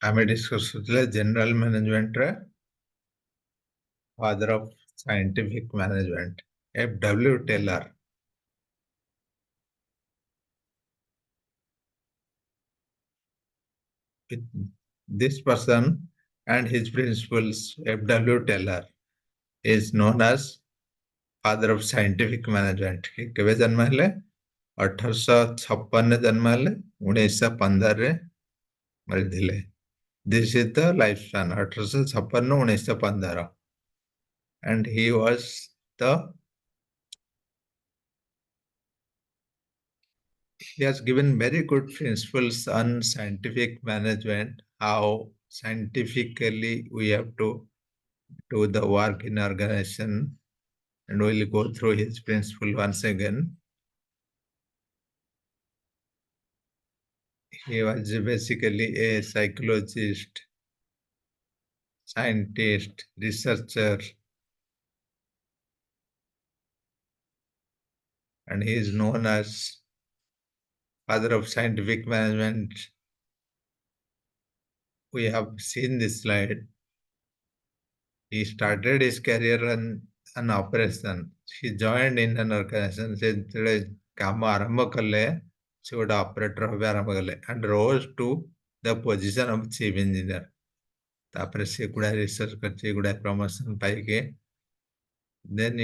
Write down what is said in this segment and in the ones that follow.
ଆମେ ଡିସ୍କସ୍ କରୁଥିଲେ ଜେନେରାଲ ମ୍ୟାନେଜମେଣ୍ଟରେ father of scientific management F.W. Taylor. This person and his principles, F.W. Taylor, is known as father of scientific management. କେବେ ଜନ୍ମ ହେଲେ 1856 ଜନ୍ମ ହେଲେ 1915 ମରିଥିଲେ. This is the lifespan 1856 1915, and he has given very good principles on scientific management, how scientifically we have to do the work in organization, and we'll go through his principle once again. He was basically a psychologist, scientist, researcher, and he is known as father of scientific management. We have seen this slide. He started his career in an operation. He joined in an organization. से काम आरंभ कले से गोटे operator होबे आरंभ कले and rose to the position of chief engineer. तापर से गुड़ा रिसर्च करके गुड़ा प्रमोशन पाई के then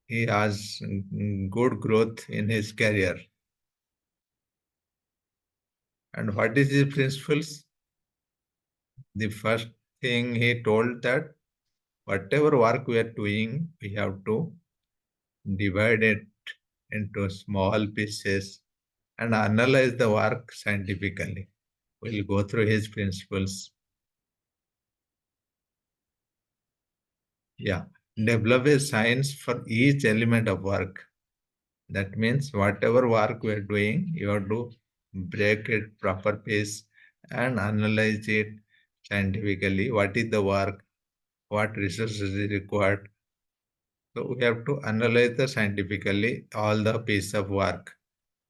he has good growth in his career. And what is his principles? The first thing he told that whatever work we are doing, we have to divide it into small pieces and analyze the work scientifically. We'll go through his principles. Yeah, develop a science for each element of work. That means whatever work we are doing, you have to break it proper piece and analyze it scientifically. What is the work? What resources is required? So we have to analyze the scientifically all the piece of work.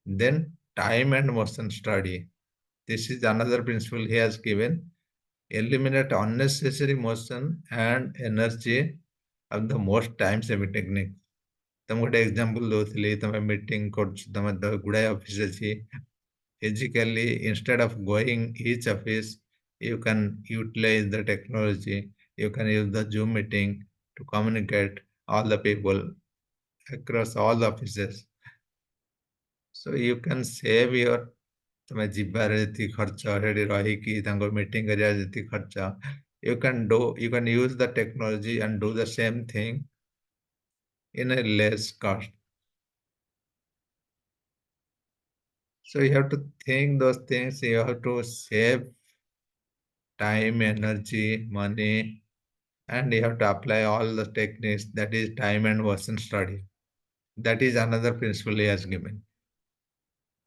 Then time and motion study. This is another principle he has given. Eliminate unnecessary motion and energy of the most time-saving technique. तुम गोटे example दोथिली तुम meeting करछ तुम गुडाय office अछि physically instead of going each office you can utilize the technology. You can use the Zoom meeting to communicate all the people across all the offices, so you can save your तुम जीवार जी खर्च Heidi रही कि तांको meeting करिया जी खर्च. You can use the technology and do the same thing in a less cost. So you have to think those things. You have to save time, energy, money, and you have to apply all the techniques. That is time and motion study. That is another principle he has given.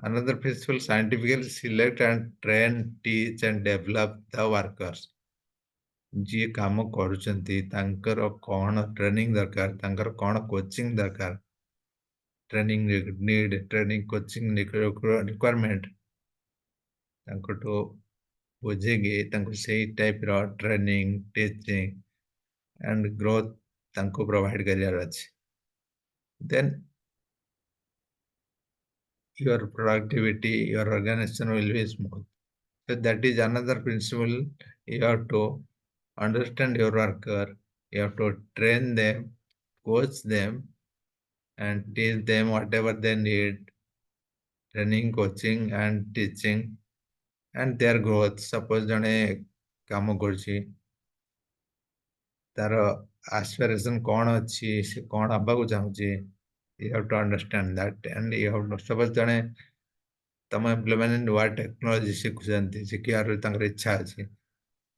Another principle, scientifically select and train, teach and develop the workers. जी काम करुचंती तांकर कौन training दरकार तांकर कौन coaching दरकार training need training coaching requirement तांको बुझेगी तांको सही टाइप रो ट्रेनिंग टीचिंग एंड ग्रोथ तांको प्रोवाइड करियार अछि. Then your productivity, your organization will be smooth. So that is another principle. You have to understand your worker, you have to train them, coach them, and teach them whatever they need, training, coaching, and teaching, and their growth. Suppose jane काम करछि तार aspiration कौन अच्छी से कौन हबा को चाहूची, you have to understand that. And you have to suppose jane तम implement nua technology शिखुचंती शिखियार तांकर इच्छा अछि,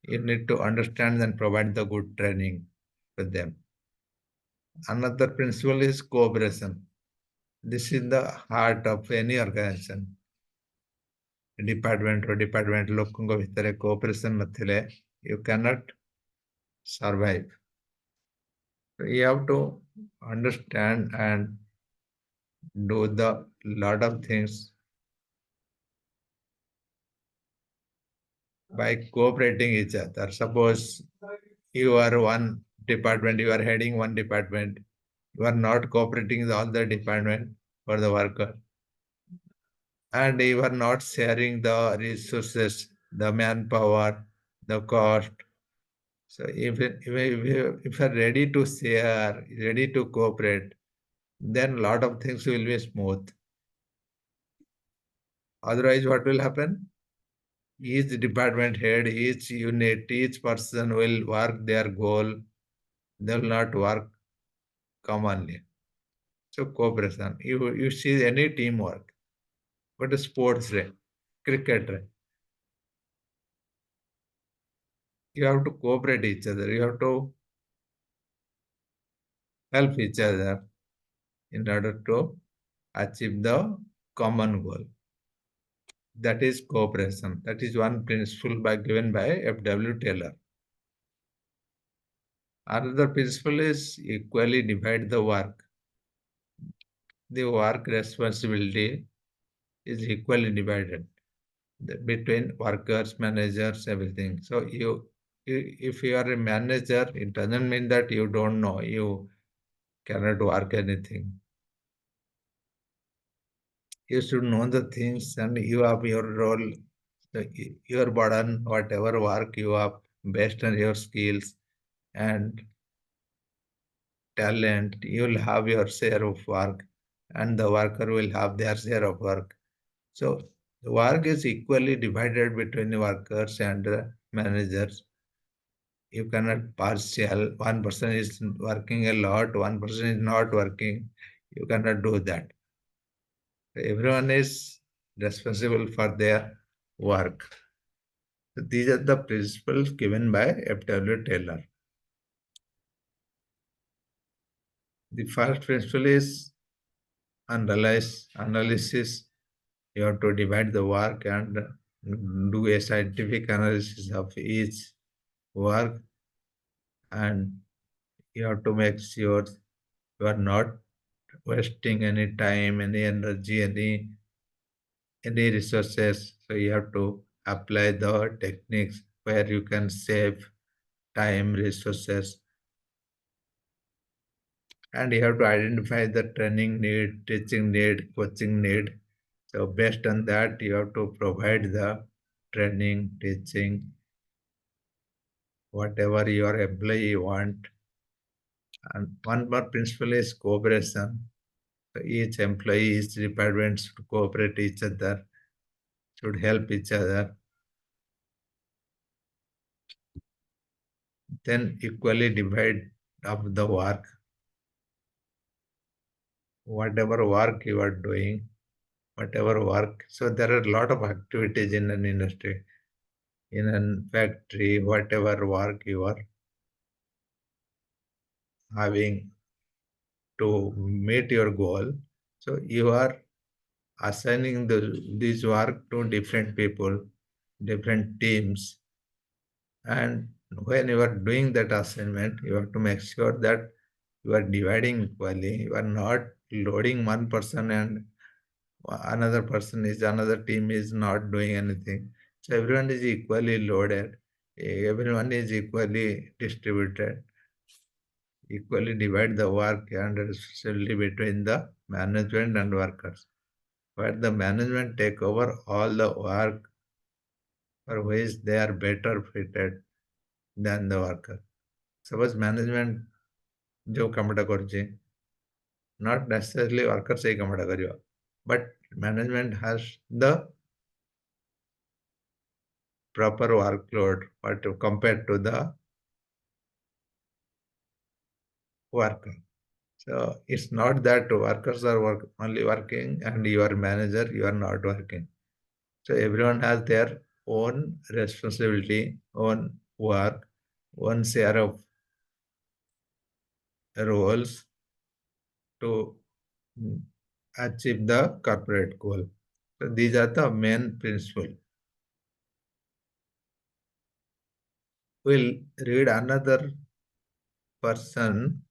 you need to understand and provide the good training for them. Another principle is cooperation. This is the heart of any organization. Department लोकों भितर cooperation नथिले you cannot survive. So you have to understand and do the lot of things by cooperating each other. Suppose you are one department, you are heading one department, you are not cooperating with all the department for the worker, and you are not sharing the resources, the manpower, the cost. So if you are ready to share, ready to cooperate, then a lot of things will be smooth. Otherwise, what will happen? Each department head, each unit, each person will work their goal. They will not work commonly. So cooperation. You see any teamwork, but sports, cricket, you have to cooperate each other. You have to help each other in order to achieve the common goal. That is cooperation. That is one principle given by F.W. Taylor. Another principle is equally divide the work. The work responsibility is equally divided between workers, managers, everything. So if you are a manager, it doesn't mean that you don't know, you cannot work anything. You should know the things and you have your role, your burden, whatever work you have based on your skills and talent, you will have your share of work and the worker will have their share of work. So the work is equally divided between the workers and the managers. You cannot partial. One person is working a lot, one person is not working. You cannot do that. Everyone is responsible for their work. So these are the principles given by F.W. Taylor. The first principle is analysis. You have to divide the work and do a scientific analysis of each work, and you have to make sure you are not wasting any time, any energy, any resources. So you have to apply the techniques where you can save time, resources, and you have to identify the training need, teaching need, coaching need. So based on that, you have to provide the training, teaching, whatever your employee want. And one more principle is cooperation. So each employee, each department should cooperate each other, should help each other. Then equally divide up the work. Whatever work you are doing, whatever work. So there are a lot of activities in an industry, in a factory, whatever work you are having to meet your goal. So you are assigning this work to different people, different teams. And when you are doing that assignment, you have to make sure that you are dividing equally. You are not loading one person and another team is not doing anything. So everyone is equally loaded. Everyone is equally distributed. Equally divide the work and responsibility between the management and workers. Where the management take over all the work for which they are better fitted than the worker. Suppose management जो କାମଟା କରୁଛି, not necessarily worker ସେଇ କାମଟା କରିବ, but management has the proper workload but compared to the worker. So it's not that workers are only working and you are manager, you are not working. So everyone has their own responsibility, own work, one share of roles to achieve the corporate goal. So these are the main principles. We'll read another person.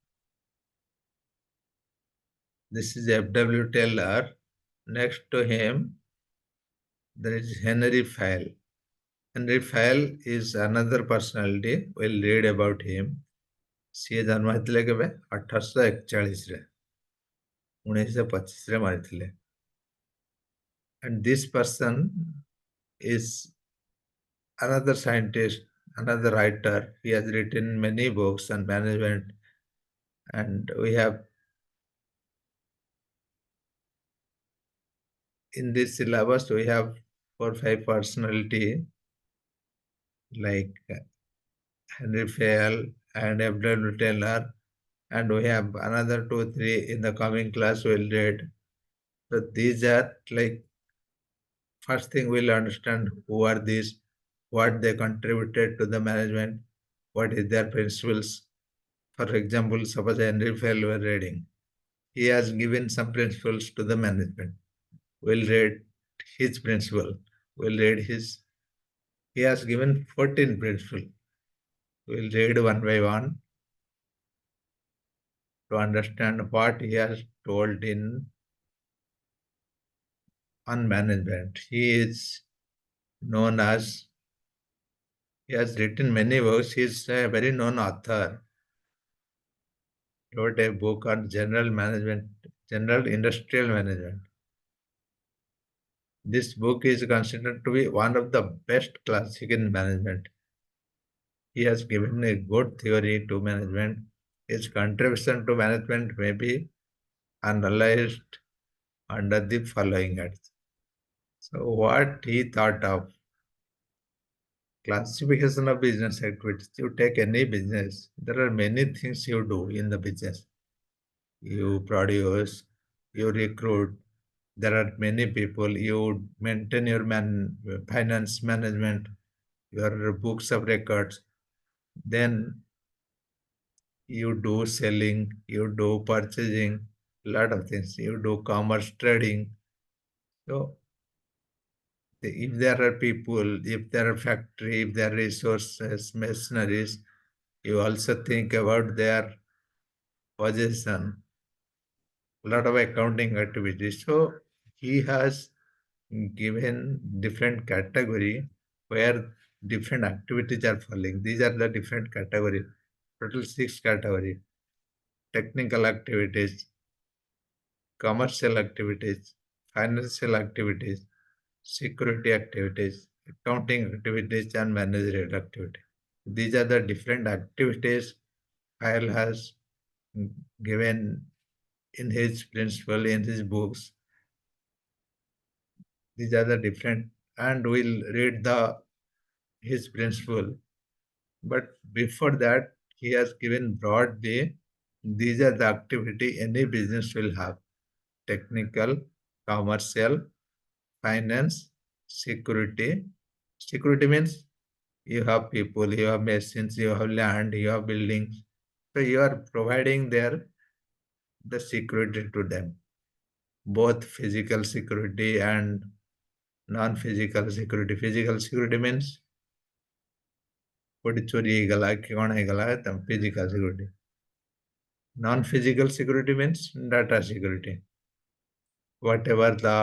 This is F.W. Taylor. Next to him, there is Henry Fayol. Henry Fayal is another personality. We'll read about him. ସିଏ ଜନ୍ମ ହେଇଥିଲେ କେବେ 1841 1925 ମାରିଥିଲେ. And this person is another scientist, another writer. He has written many books on management, and we have in this syllabus we have 4 5 personality like Henry Fayal and Abdul Taylor, and we have another 2 3 in the coming class we'll read. So these are like first thing we'll understand who are these, what they contributed to the management, what is their principles. For example, suppose Henry Fell were reading. He has given some principles to the management. We'll read his principle. We'll read his. He has given 14 principles. We'll read one by one to understand what he has told in on management. He is known as, he has written many books. He is a very known author. He wrote a book on general management, general industrial management. This book is considered to be one of the best classic in management. He has given a good theory to management. His contribution to management may be analyzed under the following heads. So, what he thought of classification of business activities. You take any business, there are many things you do in the business. You produce, you recruit, there are many people, you maintain your finance management, your books of records, then you do selling, you do purchasing, lot of things, you do commerce trading. So if there are people, if there are factory, if there are resources, machineries, you also think about their possession, a lot of accounting activities. So he has given different category where different activities are falling. These are the different categories. Total 6 category. Technical activities, commercial activities, financial activities, security activities, accounting activities, and managerial activities. These are the different activities Kyle has given in his principle, in his books. These are the different, and we'll read the his principle. But before that, he has given broad the these are the activity any business will have: technical, commercial, finance, security. Security means you have people, you have machines, you have land, you have buildings. So you are providing the security to them, both physical security and non-physical security. Physical security means कोटी चोरी ହେଇଗଲା କି କଣ ହେଇଗଲା ତମ physical security. Non-physical security means data security. Whatever the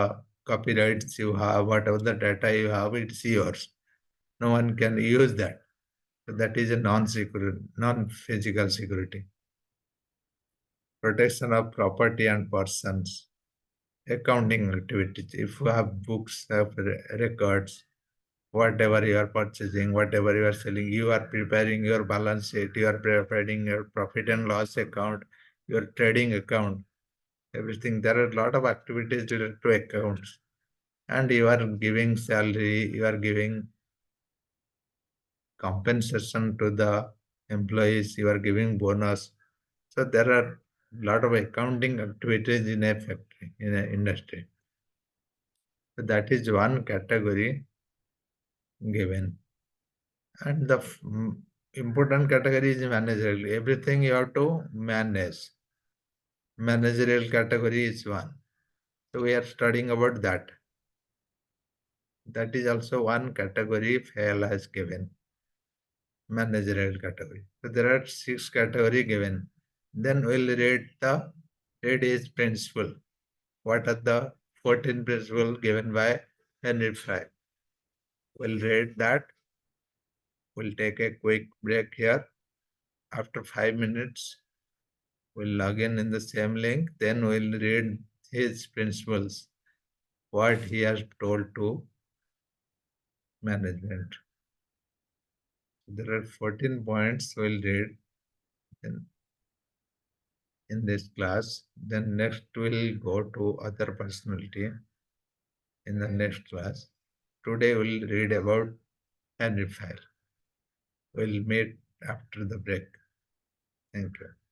copyrights you have, whatever the data you have, it's yours. No one can use that. So that is a non-security, non-physical security. Protection of property and persons. Accounting activities. If you have books, have records, whatever you are purchasing, whatever you are selling, you are preparing your balance sheet, you are preparing your profit and loss account, your trading account, everything. There are a lot of activities related to accounts. And you are giving salary, you are giving compensation to the employees, you are giving bonus. So there are a lot of accounting activities in a factory, in an industry. So that is one category given. And the important category is managerial. Everything you have to manage. Managerial category is one. So we are studying about that. That is also one category fail has given. Managerial category. So there are 6 category given. Then we'll read his principle. What are the 14 principles given by Henry Fry? We'll read that We'll take a quick break here. After 5 minutes, we'll log in the same link. Then we'll read his principles, what he has told to management. There are 14 points we'll read in, in this class. Then next we'll go to other personality in the next class. Today we'll read about Henry Fire. We'll meet after the break. Thank you.